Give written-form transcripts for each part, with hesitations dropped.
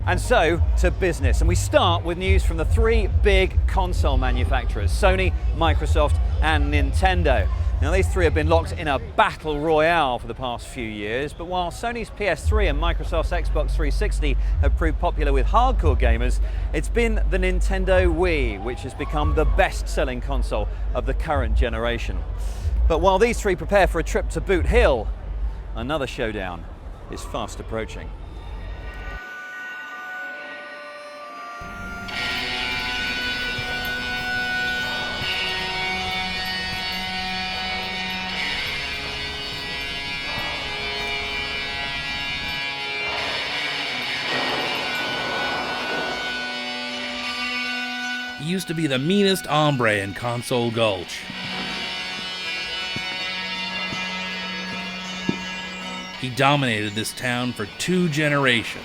And so to business, and we start with news from the three big console manufacturers, Sony, Microsoft and Nintendo. Now these three have been locked in a battle royale for the past few years, but while Sony's PS3 and Microsoft's Xbox 360 have proved popular with hardcore gamers, it's been the Nintendo Wii which has become the best-selling console of the current generation. But while these three prepare for a trip to Boot Hill, another showdown is fast approaching. He used to be the meanest hombre in Console Gulch. He dominated this town for 2 generations.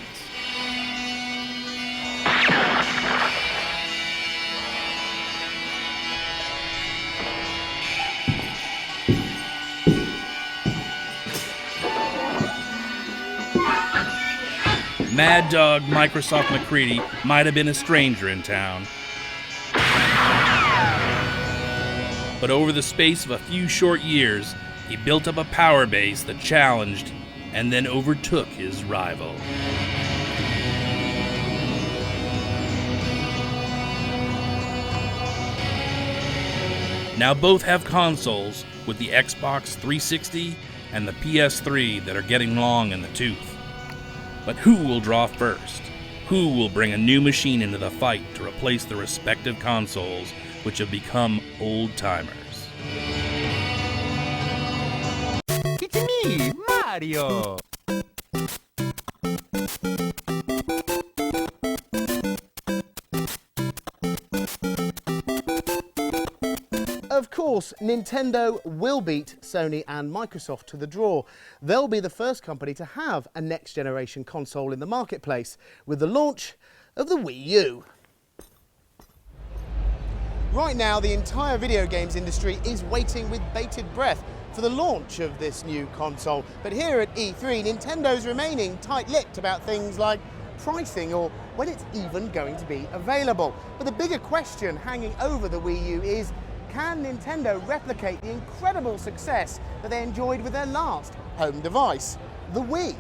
Mad Dog Microsoft McCready might have been a stranger in town. But over the space of a few short years, he built up a power base that challenged and then overtook his rival. Now both have consoles, with the Xbox 360 and the PS3 that are getting long in the tooth. But who will draw first? Who will bring a new machine into the fight to replace the respective consoles which have become old-timers? It's me, Mario! Of course, Nintendo will beat Sony and Microsoft to the draw. They'll be the first company to have a next-generation console in the marketplace with the launch of the Wii U. Right now, the entire video games industry is waiting with bated breath for the launch of this new console. But here at E3, Nintendo's remaining tight-lipped about things like pricing or when it's even going to be available. But the bigger question hanging over the Wii U is, can Nintendo replicate the incredible success that they enjoyed with their last home device, the Wii?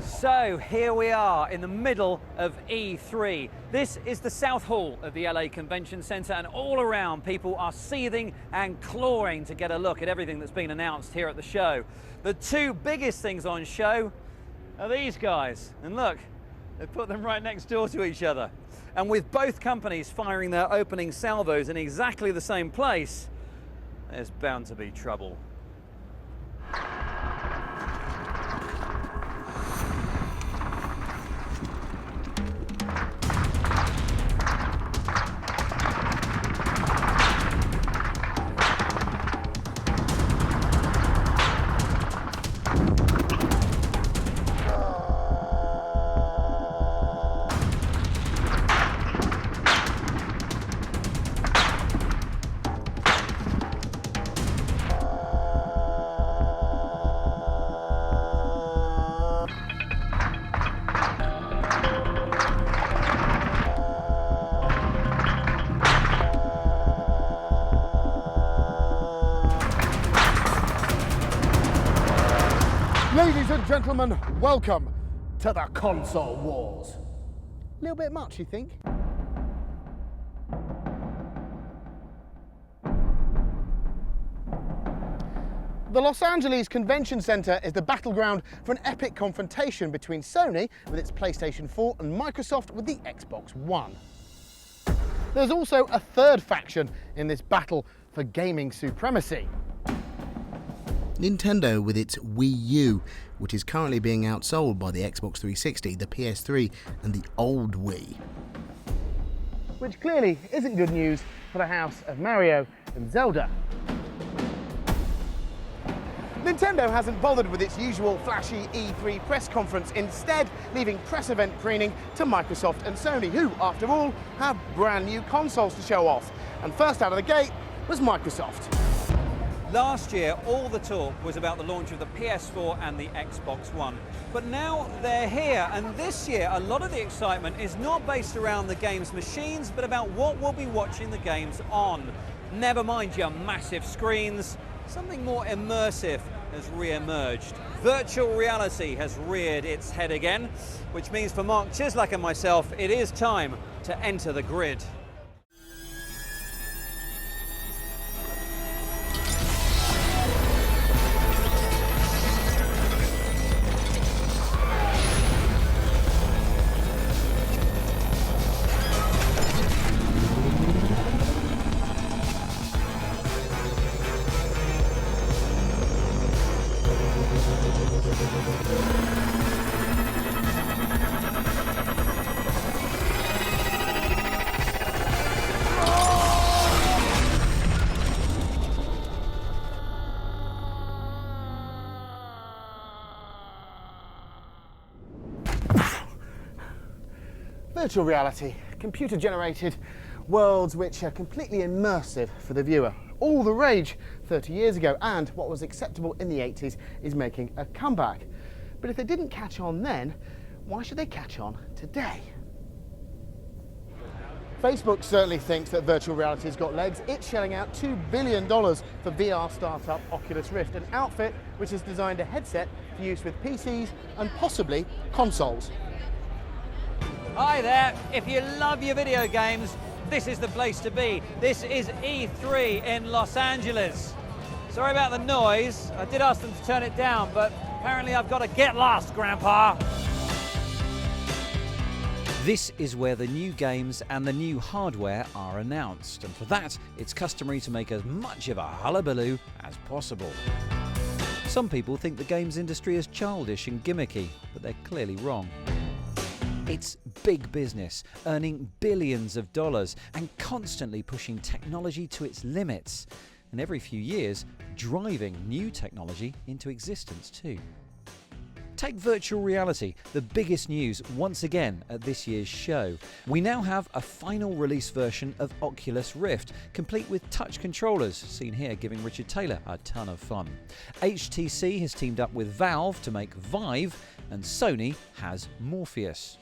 So here we are in the middle of E3. This is the South Hall of the LA Convention Center, and all around people are seething and clawing to get a look at everything that's been announced here at the show. The two biggest things on show are these guys, and look, they've put them right next door to each other. And with both companies firing their opening salvos in exactly the same place, there's bound to be trouble. Ladies and gentlemen, welcome to the Console Wars. A little bit much, you think? The Los Angeles Convention Center is the battleground for an epic confrontation between Sony with its PlayStation 4 and Microsoft with the Xbox One. There's also a third faction in this battle for gaming supremacy. Nintendo with its Wii U, which is currently being outsold by the Xbox 360, the PS3 and the old Wii. Which clearly isn't good news for the house of Mario and Zelda. Nintendo hasn't bothered with its usual flashy E3 press conference, instead leaving press event preening to Microsoft and Sony, who, after all, have brand new consoles to show off. And first out of the gate was Microsoft. Last year, all the talk was about the launch of the PS4 and the Xbox One. But now they're here, and this year, a lot of the excitement is not based around the game's machines, but about what we'll be watching the games on. Never mind your massive screens, something more immersive has re-emerged. Virtual reality has reared its head again, which means for Marc Cieslak and myself, it is time to enter the grid. Virtual reality, computer-generated worlds which are completely immersive for the viewer. All the rage 30 years ago, and what was acceptable in the 80s is making a comeback. But if they didn't catch on then, why should they catch on today? Facebook certainly thinks that virtual reality has got legs. It's shelling out $2 billion for VR startup Oculus Rift, an outfit which has designed a headset for use with PCs and possibly consoles. Hi there, if you love your video games, this is the place to be. This is E3 in Los Angeles. Sorry about the noise, I did ask them to turn it down, but apparently I've got to get lost, Grandpa. This is where the new games and the new hardware are announced, and for that, it's customary to make as much of a hullabaloo as possible. Some people think the games industry is childish and gimmicky, but they're clearly wrong. It's big business, earning billions of dollars and constantly pushing technology to its limits, and every few years driving new technology into existence too. Take virtual reality, the biggest news once again at this year's show. We now have a final release version of Oculus Rift, complete with touch controllers, seen here giving Richard Taylor a ton of fun. HTC has teamed up with Valve to make Vive, and Sony has Morpheus.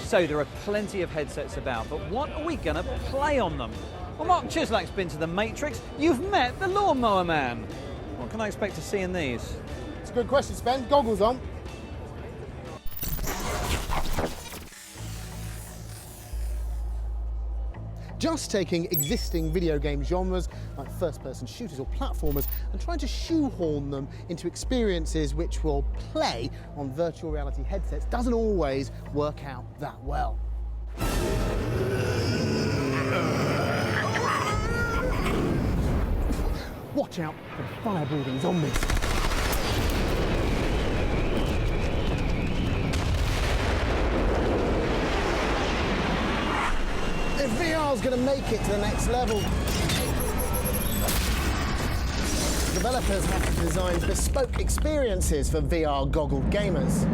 So there are plenty of headsets about, but what are we going to play on them? Well, Marc Cieslak's been to the Matrix. You've met the Lawnmower Man. What can I expect to see in these? It's a good question, Spen. Goggles on. Just taking existing video game genres like first-person shooters or platformers and trying to shoehorn them into experiences which will play on virtual reality headsets doesn't always work out that well. Watch out for the fire-breathing zombies. If VR's going to make it to the next level, developers have to design bespoke experiences for VR goggled gamers.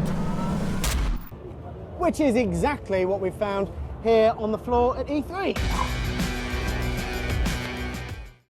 Which is exactly what we found here on the floor at E3.